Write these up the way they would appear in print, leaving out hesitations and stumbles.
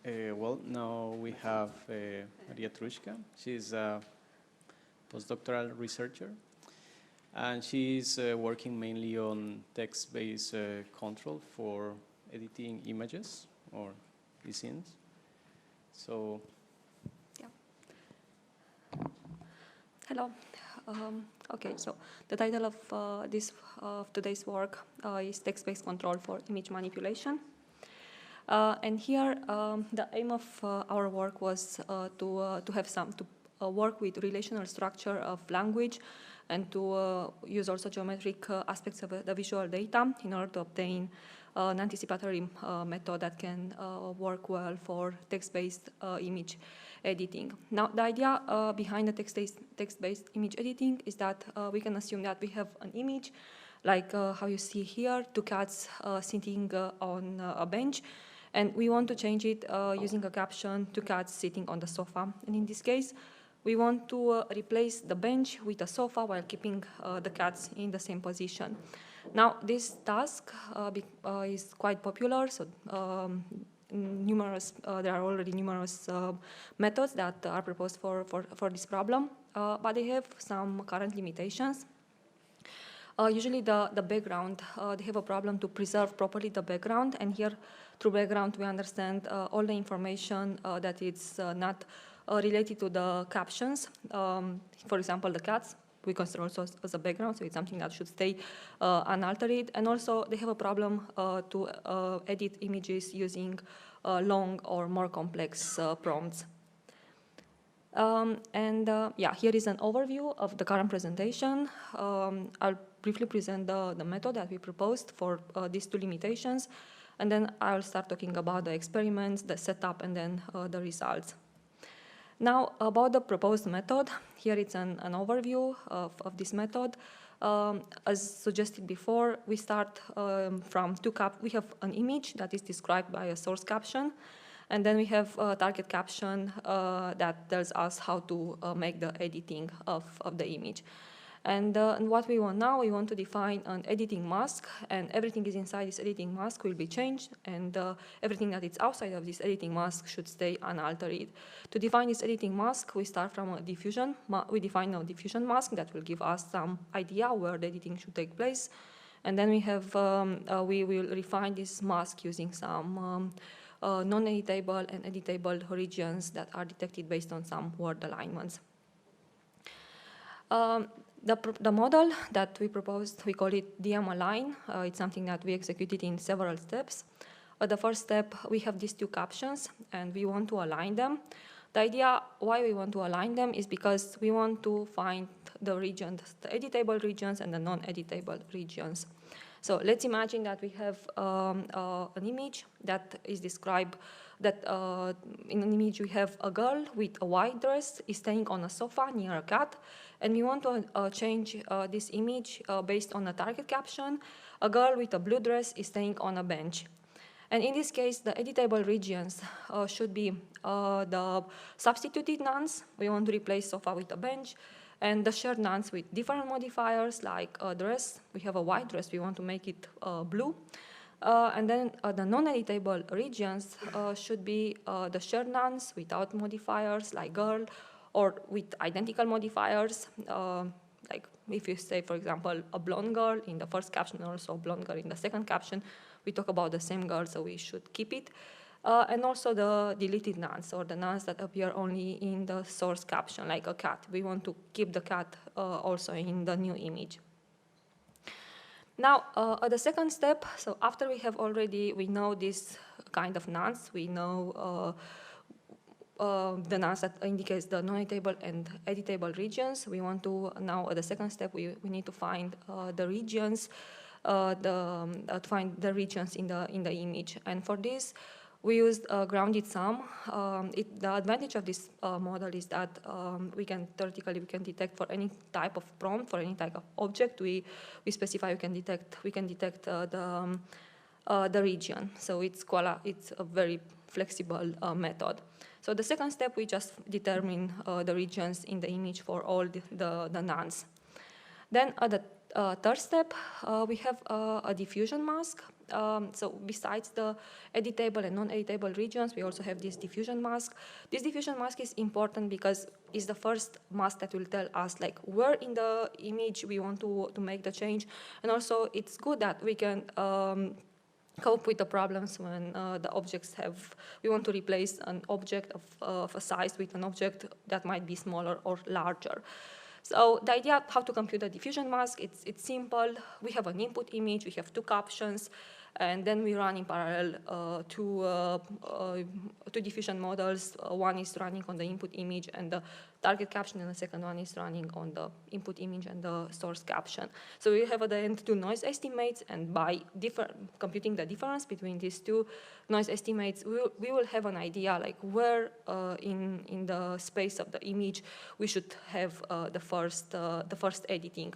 Well, now we have Maria Truşcǎ. She's a postdoctoral researcher, and she's working mainly on text-based control for editing images or scenes. So, yeah. Hello. Okay, so the title of today's work is text-based control for image manipulation. And here, the aim of our work was to work with relational structure of language and to use also geometric aspects of the visual data in order to obtain an anticipatory method that can work well for text-based image editing. Now, the idea behind the text-based image editing is that we can assume that we have an image, like how you see here, two cats sitting on a bench, and we want to change it using a caption, two cats sitting on the sofa. And in this case, we want to replace the bench with a sofa while keeping the cats in the same position. Now, this task is quite popular, so there are already numerous methods that are proposed for this problem, but they have some current limitations. Usually the background, they have a problem to preserve properly the background, and here through background we understand all the information that is not related to the captions. For example, the cats we consider also as a background, so it's something that should stay unaltered. And also they have a problem to edit images using long or more complex prompts. Yeah, here is an overview of the current presentation. I'll briefly present the method that we proposed for these two limitations, and then I'll start talking about the experiments, the setup, and then the results. Now, about the proposed method, here it's an overview of this method. As suggested before, we start from we have an image that is described by a source caption, and then we have a target caption that tells us how to make the editing of the image. And what we want now, we want to define an editing mask, and everything is inside this editing mask will be changed, and everything that is outside of this editing mask should stay unaltered. To define this editing mask, we start from a diffusion. We define a diffusion mask that will give us some idea where the editing should take place, and then we have we will refine this mask using some non-editable and editable regions that are detected based on some word alignments. The model that we proposed, we call it DM-align. It's something that we executed in several steps. The first step, we have these two captions, and we want to align them. The idea why we want to align them is because we want to find the regions, the editable regions and the non-editable regions. So let's imagine that we have an image that is described that in an image we have a girl with a white dress is staying on a sofa near a cat, and we want to change this image based on a target caption. A girl with a blue dress is staying on a bench. And in this case, the editable regions should be the substituted nouns. We want to replace sofa with a bench, and the shared nouns with different modifiers, like a dress. We have a white dress, we want to make it blue. And then the non-editable regions should be the shared nouns without modifiers, like girl, or with identical modifiers, like if you say, for example, a blonde girl in the first caption, and also a blonde girl in the second caption, we talk about the same girl, so we should keep it. And also the deleted nouns, or the nouns that appear only in the source caption, like a cat. We want to keep the cat also in the new image. Now, at the second step, so after we know this kind of nouns, we know the nouns that indicates the non-editable and editable regions. We want to now, at the second step, we need to find the regions, to find the regions in the image. And for this, we used grounded sum. The advantage of this model is that theoretically we can detect for any type of prompt, for any type of object. We specify we can detect the region. So it's a very flexible method. So the second step, we just determine the regions in the image for all the nouns. Then at the third step, we have a diffusion mask. So besides the editable and non-editable regions, we also have this diffusion mask. This diffusion mask is important because it's the first mask that will tell us like where in the image we want to make the change. And also it's good that we can cope with the problems when the objects we want to replace an object of a size with an object that might be smaller or larger. So the idea how to compute the diffusion mask, it's simple. We have an input image, we have two captions, and then we run in parallel two diffusion models. One is running on the input image and the target caption, and the second one is running on the input image and the source caption. So we have at the end two noise estimates, and by computing the difference between these two noise estimates, we will have an idea like where in the space of the image we should have the first editing.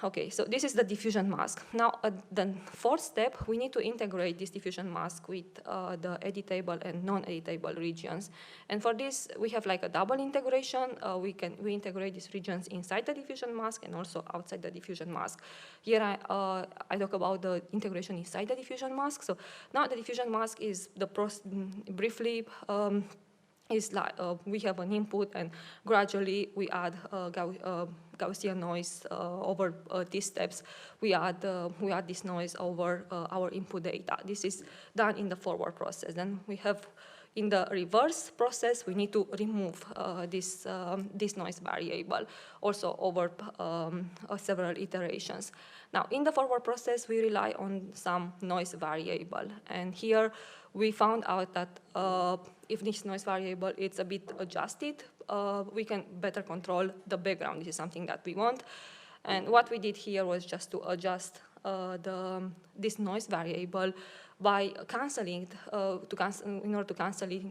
Okay, so this is the diffusion mask. Now, at the fourth step, we need to integrate this diffusion mask with the editable and non-editable regions. And for this, we have like a double integration. We integrate these regions inside the diffusion mask and also outside the diffusion mask. Here, I talk about the integration inside the diffusion mask. So now the diffusion mask is briefly. Is like we have an input, and gradually we add Gaussian noise over these steps. We add this noise over our input data. This is done in the forward process. Then we have in the reverse process, we need to remove this noise variable also over several iterations. Now, in the forward process, we rely on some noise variable, and here we found out that if this noise variable is a bit adjusted, we can better control the background. This is something that we want. And what we did here was just to adjust this noise variable by canceling in order to cancel it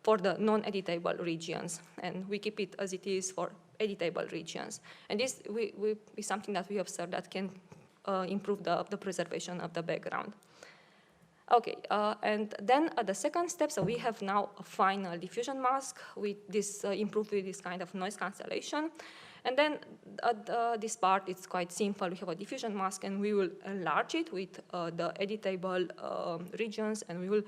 for the non-editable regions, and we keep it as it is for editable regions. And this is something that we observed that can improve the preservation of the background. Okay, and then at the second step, so we have now a final diffusion mask with this improved with this kind of noise cancellation. And then at this part, it's quite simple. We have a diffusion mask, and we will enlarge it with the editable regions, and we will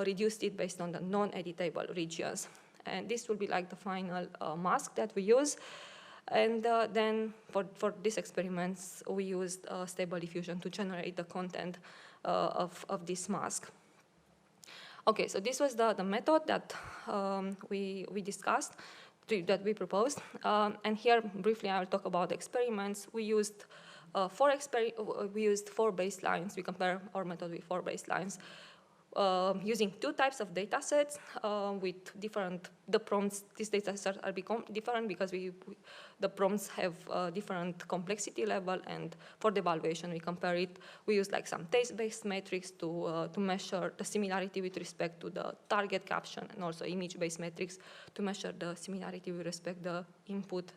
reduce it based on the non-editable regions. And this will be like the final mask that we use. And then for these experiments, we used stable diffusion to generate the content of this mask. Okay, so this was the method that we discussed, that we proposed. And here, briefly, I'll talk about the experiments. We used 4 baselines. We compare our method with 4 baselines. Using 2 types of data sets with the prompts. These data sets are different because the prompts have different complexity level, and for the evaluation we compare it. We use like some taste-based metrics to measure the similarity with respect to the target caption, and also image-based metrics to measure the similarity with respect to the input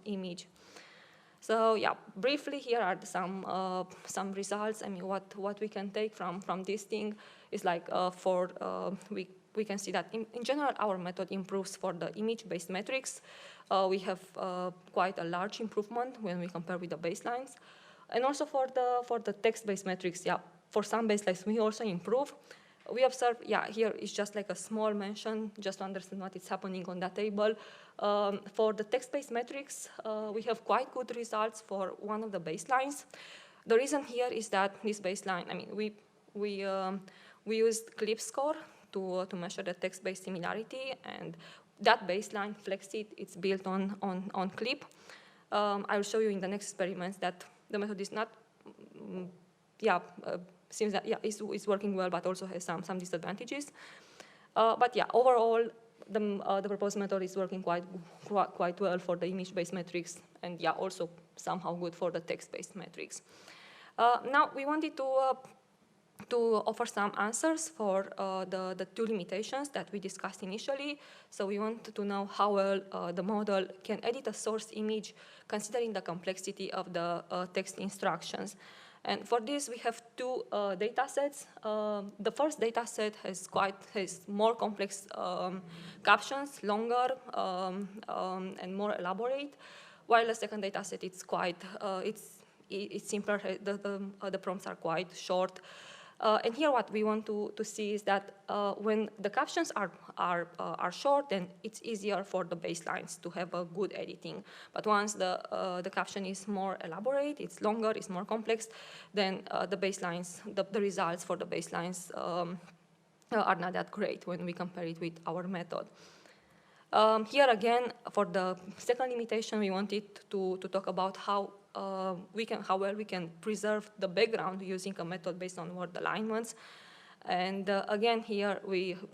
image. So yeah, briefly here are some results. I mean, what we can take from this thing is like we can see that in general our method improves for the image-based metrics. We have quite a large improvement when we compare with the baselines, and also for the text-based metrics. Yeah, for some baselines we also improve. We observe, yeah, here is just like a small mention, just to understand what is happening on that table. For the text-based metrics, we have quite good results for one of the baselines. The reason here is that this baseline, I mean, we used clip score to measure the text-based similarity, and that baseline, Flexit, it's built on clip. I will show you in the next experiments that the method is not, seems that it's working well, but also has some disadvantages. But yeah, overall, the proposed method is working quite well for the image-based metrics, and yeah, also somehow good for the text-based metrics. Now we wanted to offer some answers for the 2 limitations that we discussed initially. So we want to know how well the model can edit a source image considering the complexity of the text instructions. And for this, we have 2 data sets. The first data set has more complex captions, longer and more elaborate, while the second data set it's it's simpler. The prompts are quite short. And here what we want to see is that when the captions are short, then it's easier for the baselines to have a good editing. But once the caption is more elaborate, it's longer, it's more complex, then the baselines, the results for the baselines are not that great when we compare it with our method. Here again, for the second limitation, we wanted to talk about how well we can preserve the background using a method based on word alignments. And again, here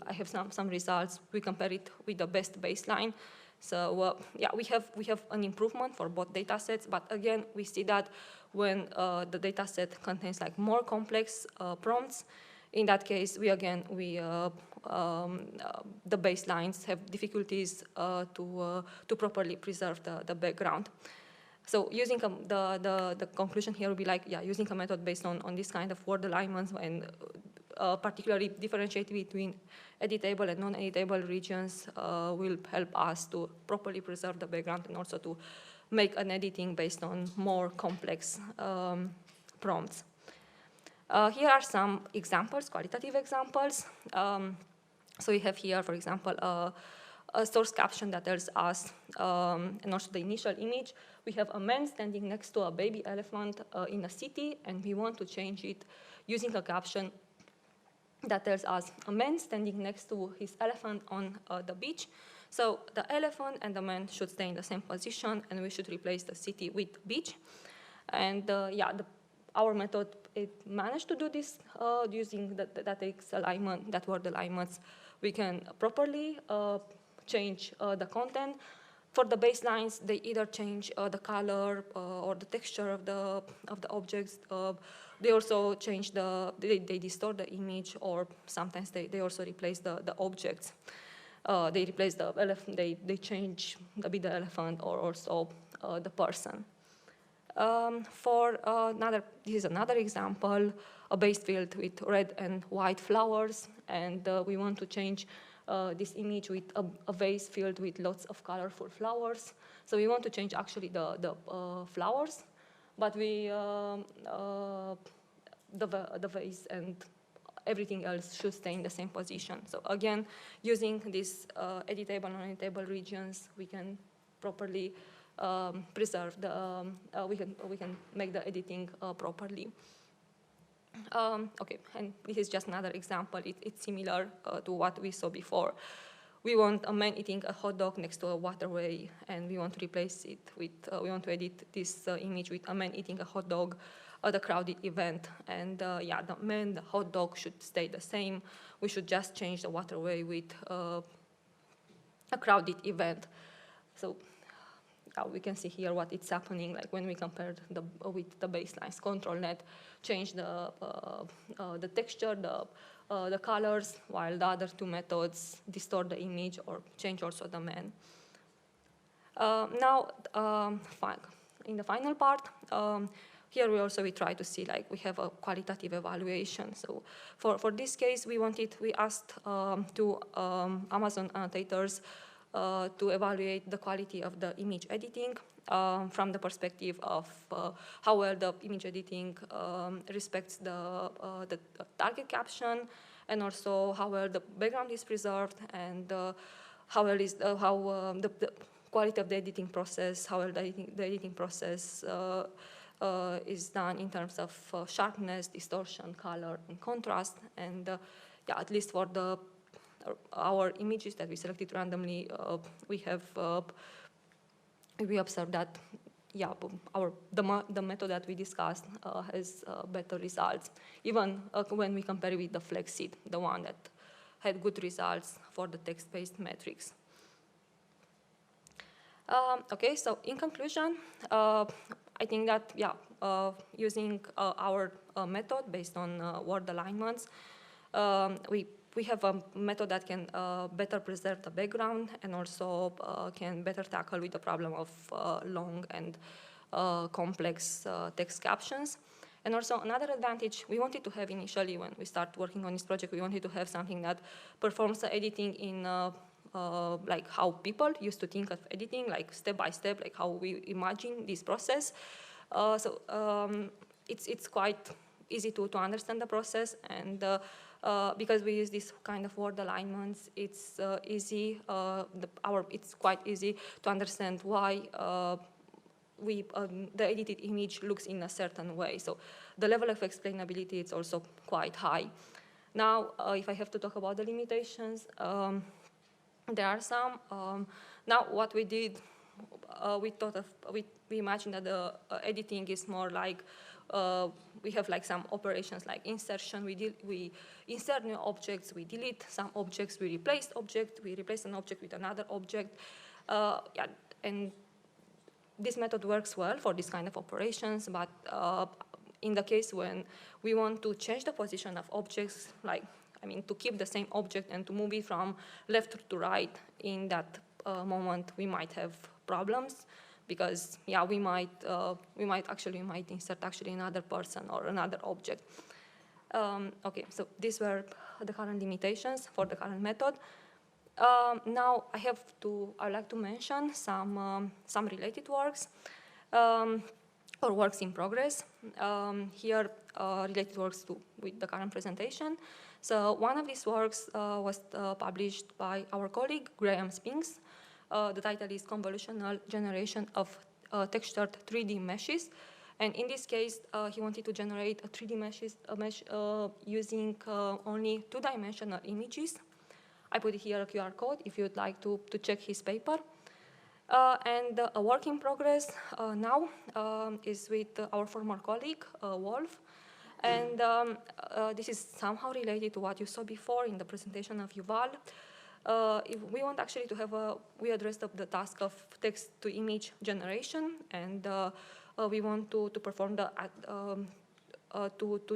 I have some results. We compare it with the best baseline. So yeah, we have an improvement for both data sets, but again, we see that when the data set contains like more complex prompts, in that case, the baselines have difficulties to properly preserve the background. So using the conclusion here would be like, yeah, using a method based on this kind of word alignments and particularly differentiate between editable and non-editable regions will help us to properly preserve the background and also to make an editing based on more complex prompts. Here are some examples, qualitative examples. So we have here, for example, a source caption that tells us, and also the initial image, we have a man standing next to a baby elephant in a city, and we want to change it using a caption that tells us a man standing next to his elephant on the beach. So the elephant and the man should stay in the same position, and we should replace the city with beach. And yeah, our method, it managed to do this using that word alignments. We can properly change the content. For the baselines, they either change the color or the texture of the objects. They also change they distort the image, or sometimes they also replace the objects. They replace the elephant. They change a bit the elephant or also the person. This is another example, a base field with red and white flowers, and we want to change this image with a vase filled with lots of colorful flowers. So we want to change actually the flowers, but the vase and everything else should stay in the same position. So again, using these editable and non-editable regions, we can properly preserve we can make the editing properly. Okay, and this is just another example. It's similar to what we saw before. We want a man eating a hot dog next to a waterway, and we want to replace it with, we want to edit this image with a man eating a hot dog at a crowded event. And yeah, the man, the hot dog should stay the same. We should just change the waterway with a crowded event. So we can see here what it's happening, like when we compared with the baselines. Control net change the texture, the colors, while the other two methods distort the image or change also the man. Now, in the final part, here we try to see, like, we have a qualitative evaluation. So for this case, we asked two Amazon annotators to evaluate the quality of the image editing from the perspective of how well the image editing respects the target caption, and also how well the background is preserved, and how well is the quality of the editing process, how well the editing process is done in terms of sharpness, distortion, color, and contrast. And yeah, at least for our images that we selected randomly, we observed that, yeah, the method that we discussed has better results, even when we compare it with the Flexit, the one that had good results for the text-based metrics. Okay, so in conclusion, I think that, yeah, using our method based on word alignments, we have a method that can better preserve the background and also can better tackle with the problem of long and complex text captions. And also another advantage we wanted to have initially when we started working on this project, we wanted to have something that performs the editing in like how people used to think of editing, like step by step, like how we imagine this process. It's quite easy to understand the process, and because we use this kind of word alignments, it's it's quite easy to understand why the edited image looks in a certain way. So the level of explainability is also quite high. Now, if I have to talk about the limitations, there are some. Now, what we did, we imagined that the editing is more like we have like some operations like insertion. We insert new objects, we delete some objects, we replace an object with another object, and this method works well for this kind of operations, but in the case when we want to change the position of objects, to keep the same object and to move it from left to right, in that moment we might have problems, because we might insert another person or another object. Okay, so these were the current limitations for the current method. Now I'd like to mention some related works or works in progress. Here, related works with the current presentation. So one of these works was published by our colleague Graham Spinks. The title is Convolutional Generation of Textured 3D Meshes. And in this case, he wanted to generate a 3D mesh using only two-dimensional images. I put here a QR code if you'd like to check his paper. And a work in progress now is with our former colleague, Wolf. And this is somehow related to what you saw before in the presentation of Yuval. If we want actually to have we addressed the task of text-to-image generation, and we want to perform to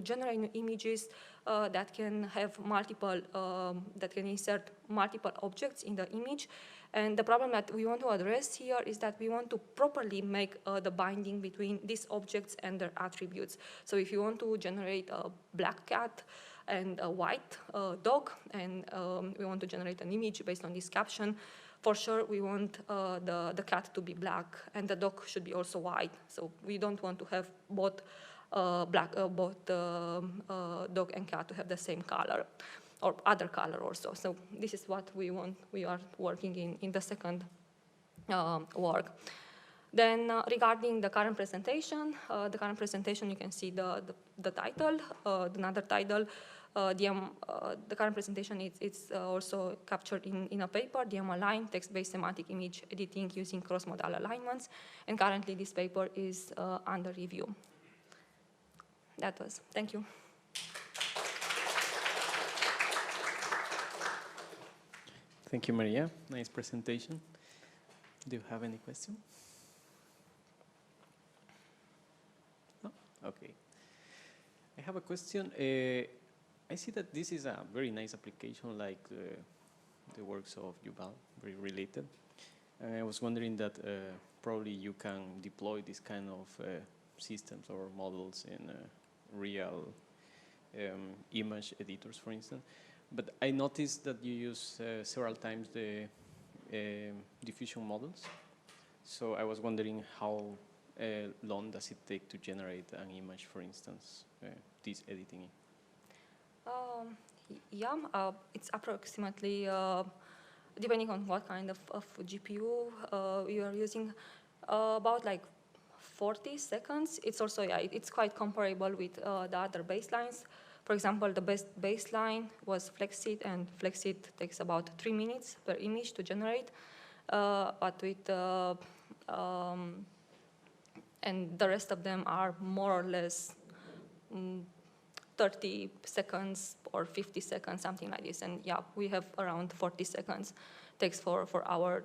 generate new images that can have that can insert multiple objects in the image. And the problem that we want to address here is that we want to properly make the binding between these objects and their attributes. So if you want to generate a black cat and a white dog, and we want to generate an image based on this caption, for sure we want the cat to be black and the dog should be also white. So we don't want to have both dog and cat to have the same color or other color also. So this is what we want. We are working in the second work. Then regarding the current presentation, you can see the title, another title. The current presentation is also captured in a paper, DM-Align, text-based semantic image editing using cross-modal alignments. And currently this paper is under review. Thank you. Thank you, Maria. Nice presentation. Do you have any question? No? Okay. I have a question. I see that this is a very nice application, like the works of Yuval, very related. I was wondering that probably you can deploy this kind of systems or models in real image editors, for instance. But I noticed that you use several times the diffusion models. So I was wondering how long does it take to generate an image, for instance, this editing? It's approximately, depending on what kind of GPU you are using, about like 40 seconds. It's also, it's quite comparable with the other baselines. For example, the best baseline was Flexit, and Flexit takes about 3 minutes per image to generate. But with, and the rest of them are more or less 30 seconds or 50 seconds, something like this. And we have around 40 seconds takes for our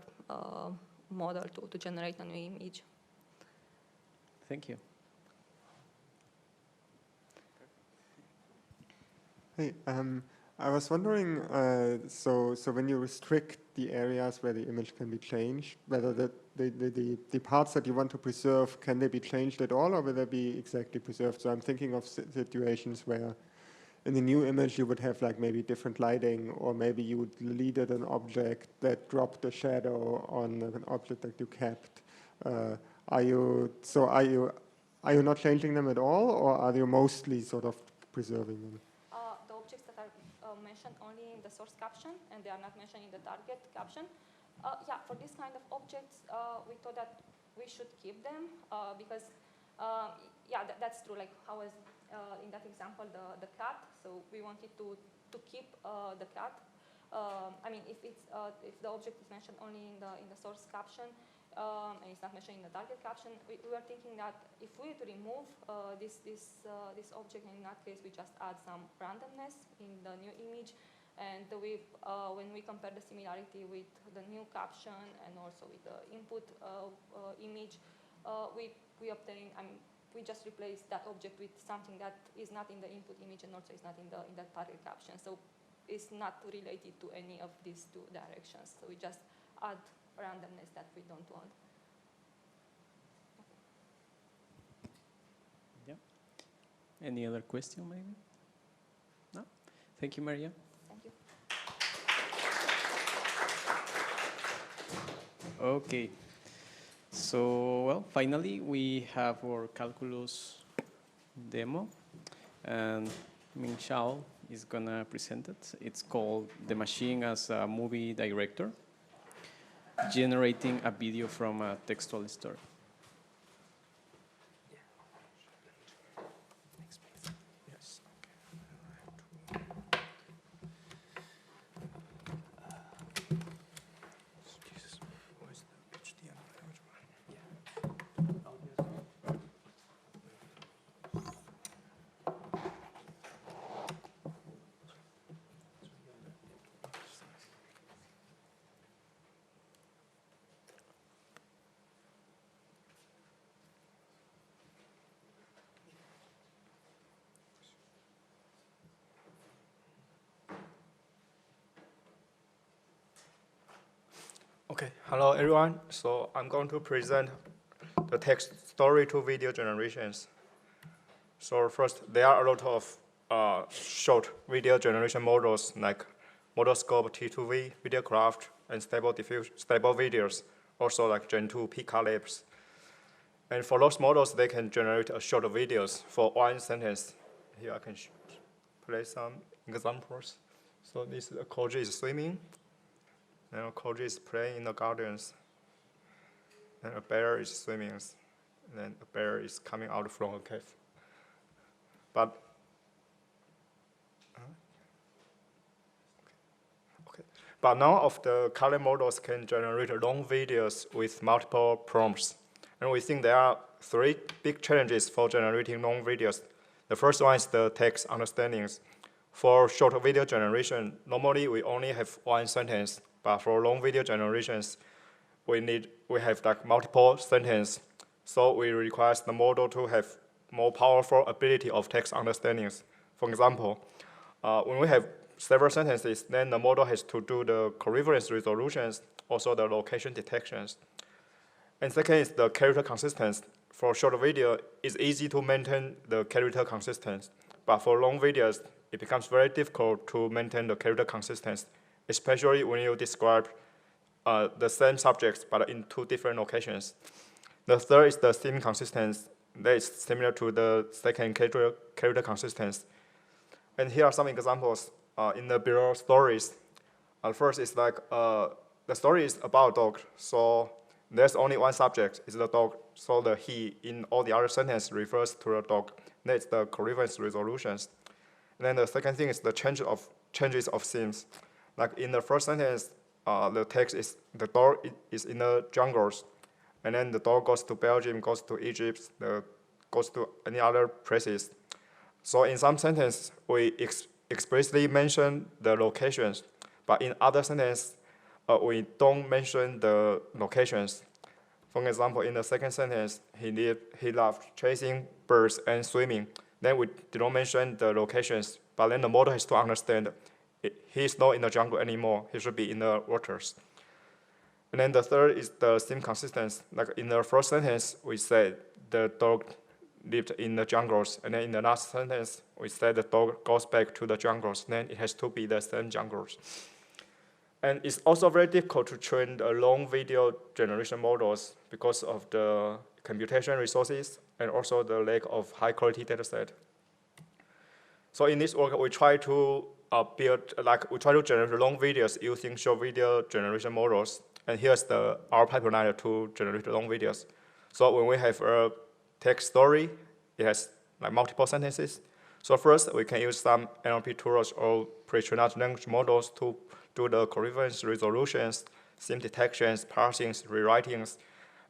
model to generate a new image. Thank you. Hey, I was wondering, so when you restrict the areas where the image can be changed, whether the parts that you want to preserve, can they be changed at all, or will they be exactly preserved? So I'm thinking of situations where in the new image you would have like maybe different lighting, or maybe you would deleted an object that dropped a shadow on an object that you kept. Are are you not changing them at all, or are you mostly sort of preserving them? The objects that are mentioned only in the source caption and they are not mentioned in the target caption. Yeah, for this kind of objects, we thought that we should keep them because, yeah, that's true. Like how was in that example the cat. So we wanted to keep the cat. I mean, if the object is mentioned only in the source caption and it's not mentioned in the target caption, we were thinking that if we were to remove this object, in that case we just add some randomness in the new image, and when we compare the similarity with the new caption and also with the input image, we obtain. I mean, we just replace that object with something that is not in the input image and also is not in the target caption. So it's not related to any of these two directions. So we just add randomness that we don't want. Yeah. Any other question, maybe? No? Thank you, Maria. Thank you. Okay. So, well, finally, we have our calculus demo, and Ming Xiao is going to present it. It's called The Machine as a Movie Director, Generating a Video from a Textual Story. Okay, hello everyone. So I'm going to present the text story to video generations. So first, there are a lot of short video generation models like Modelscope T2V, Videocraft, and Stable Videos, also like Gen 2 Pika Labs. And for those models, they can generate a short videos for one sentence. Here I can play some examples. So this Koji is swimming. And Koji is playing in the gardens. And a bear is swimming. And then a bear is coming out from a cave. But none of the current models can generate long videos with multiple prompts. And we think there are three big challenges for generating long videos. The first one is the text understandings. For short video generation, normally we only have one sentence. But for long video generations, we have like multiple sentences. So we require the model to have more powerful ability of text understandings. For example, when we have several sentences, then the model has to do the coherence resolutions, also the location detections. And second is the character consistency. For short video, it's easy to maintain the character consistency. But for long videos, it becomes very difficult to maintain the character consistency, especially when you describe the same subjects but in two different locations. The third is the theme consistency. That is similar to the second character consistency. And here are some examples in the below stories. First is like the story is about a dog, so there's only one subject, is the dog. So the he in all the other sentences refers to the dog. That's the coherence resolutions. And then the second thing is the changes of themes. Like in the first sentence, the text is the dog is in the jungles, and then the dog goes to Belgium, goes to Egypt, goes to any other places. So in some sentences, we explicitly mention the locations, but in other sentences, we don't mention the locations. For example, in the second sentence, he loved chasing birds and swimming. Then we did not mention the locations, but then the model has to understand he is not in the jungle anymore. He should be in the waters. And then the third is the theme consistency. Like in the first sentence, we said the dog lived in the jungles. And then in the last sentence, we said the dog goes back to the jungles. Then it has to be the same jungles. And it's also very difficult to train the long video generation models because of the computation resources and also the lack of high-quality data set. So in this work, we try to generate long videos using short video generation models. And here's our pipeline to generate long videos. So when we have a text story, it has like multiple sentences. So first, we can use some NLP tools or pre-trained language models to do the coherence resolutions, theme detections, parsings, rewritings,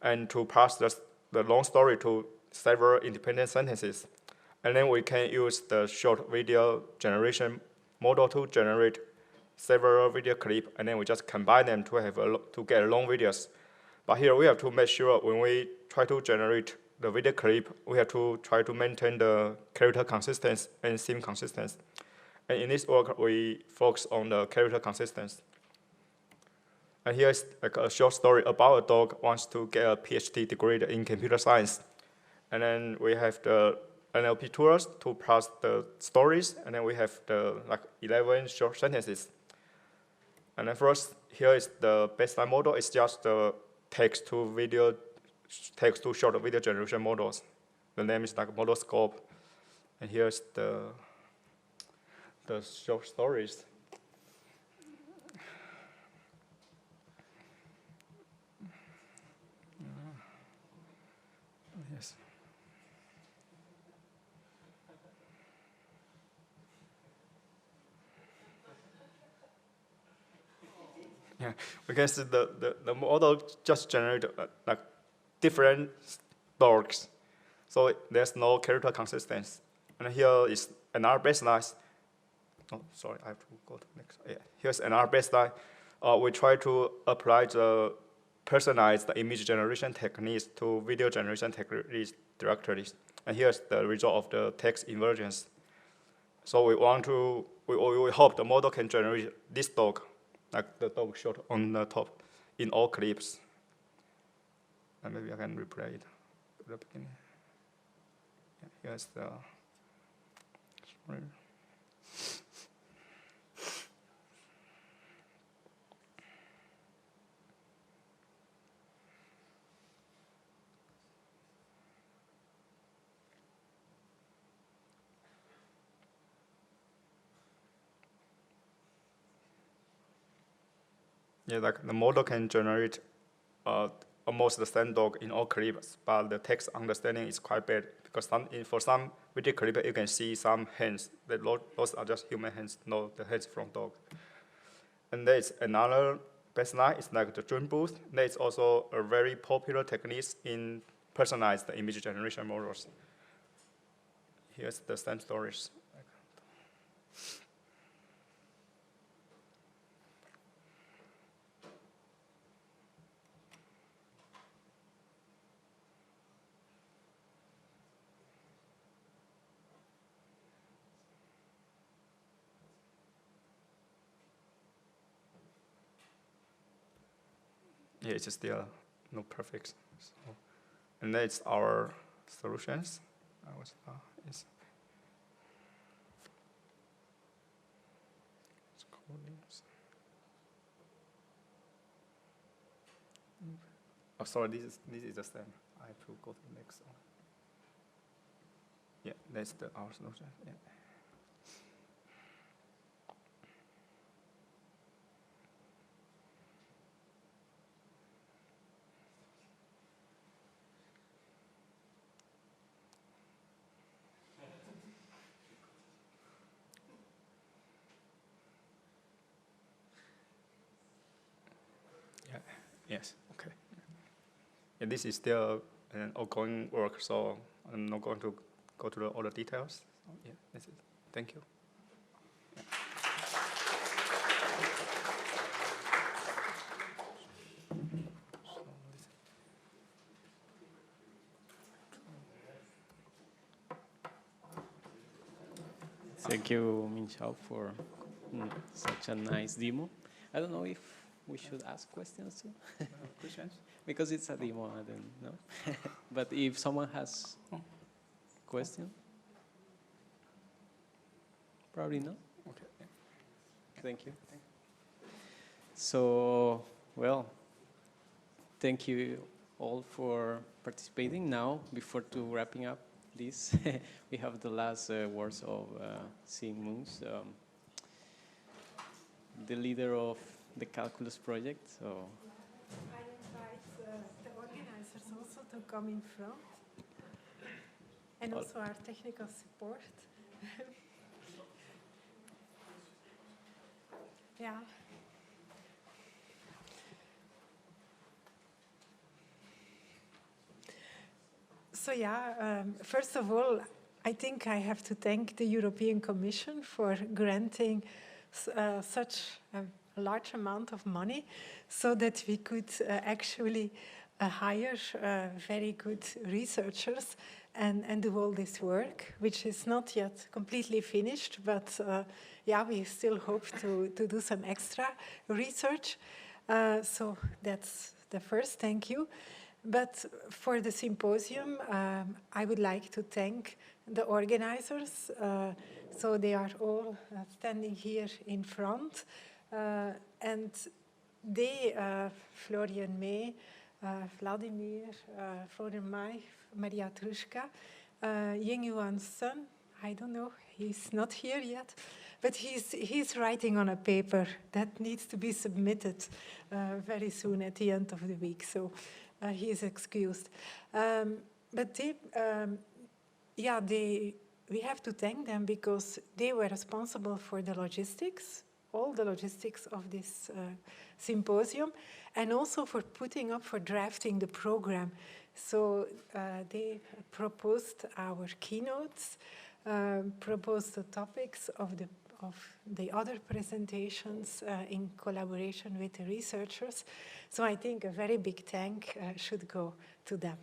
and to parse the long story to several independent sentences. And then we can use the short video generation model to generate several video clips, and then we just combine them to get long videos. But here we have to make sure when we try to generate the video clip, we have to try to maintain the character consistency and theme consistency. And in this work, we focus on the character consistency. And here's like a short story about a dog wants to get a PhD degree in computer science. And then we have the NLP tools to parse the stories, and then we have the 11 short sentences. And then first, here is the baseline model. It's just the text to short video generation models. The name is like model scope. And here's the short stories. Yes. Yeah, because the model just generated like different dogs, so there's no character consistency. And here is another baseline. Oh, sorry, I have to go to the next. Yeah, here's another baseline. We try to apply the personalized image generation techniques to video generation techniques directly. And here's the result of the text inversions. So we hope the model can generate this dog, like the dog shot on the top, in all clips. And maybe I can replay it at the beginning. Yeah, here's the. Sorry. Yeah, like the model can generate almost the same dog in all clips, but the text understanding is quite bad because for some video clip you can see some hands. Those are just human hands, not the hands from dog. And there's another baseline. It's like the dream booth. There's also a very popular technique in personalized image generation models. Here's the same stories. Yeah, it's still not perfect. So, and that's our solutions. Oh, sorry, this is the same. I have to go to the next one. Yeah, that's our solution. Yeah. Yes, okay. And this is still an ongoing work, so I'm not going to go to all the details. So, yeah, that's it. Thank you. Yeah. Thank you, Minxiao, for such a nice demo. I don't know if we should ask questions too. Questions? Because it's a demo, I don't know. But if someone has question, probably no. Okay. Yeah. Thank you. So, well, thank you all for participating. Now, before to wrapping up this, we have the last words of Seeing Moons, the leader of the Calculus project. So I invite the organizers also to come in front, and also our technical support. Yeah. So yeah, first of all, I think I have to thank the European Commission for granting such a large amount of money so that we could actually hire very good researchers and do all this work, which is not yet completely finished, but yeah, we still hope to do some extra research. So that's the first thank you. But for the symposium, I would like to thank the organizers. So they are all standing here in front. And they, Florian May, Vladimir, Florian May, Maria Truşcǎ, Yingyuan's son, I don't know, he's not here yet, but he's writing on a paper that needs to be submitted very soon at the end of the week, so he is excused. But they, yeah, we have to thank them because they were responsible for the logistics, all the logistics of this symposium, and also for drafting the program. So they proposed our keynotes, proposed the topics of the other presentations in collaboration with the researchers. So I think a very big thank should go to them.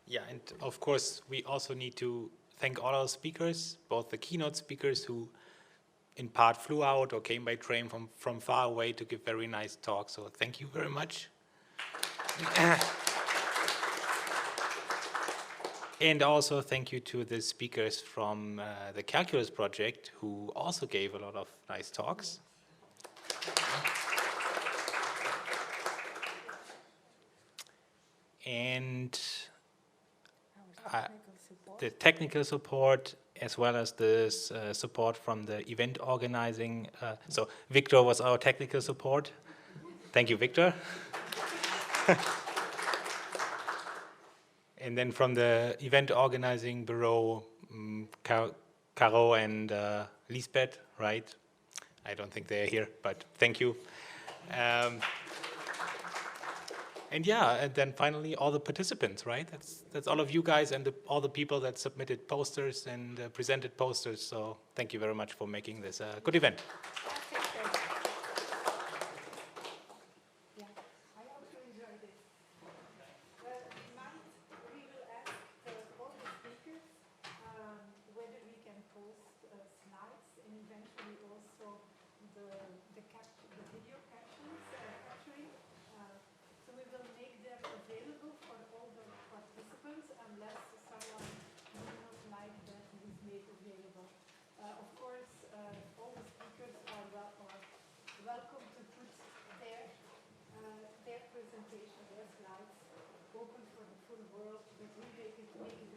Yeah, and of course, we also need to thank all our speakers, both the keynote speakers who in part flew out or came by train from far away to give very nice talks. So thank you very much. And also thank you to the speakers from the Calculus project who also gave a lot of nice talks. And the technical support, as well as the support from the event organizing. So Victor was our technical support. Thank you, Victor. And then from the event organizing bureau, Caro and Lisbeth, right? I don't think they're here, but thank you. And yeah, and then finally all the participants, right? That's all of you guys and all the people that submitted posters and presented posters. So thank you very much for making this a good event. Welcome to put their presentation, their slides, open for the full world, but we make it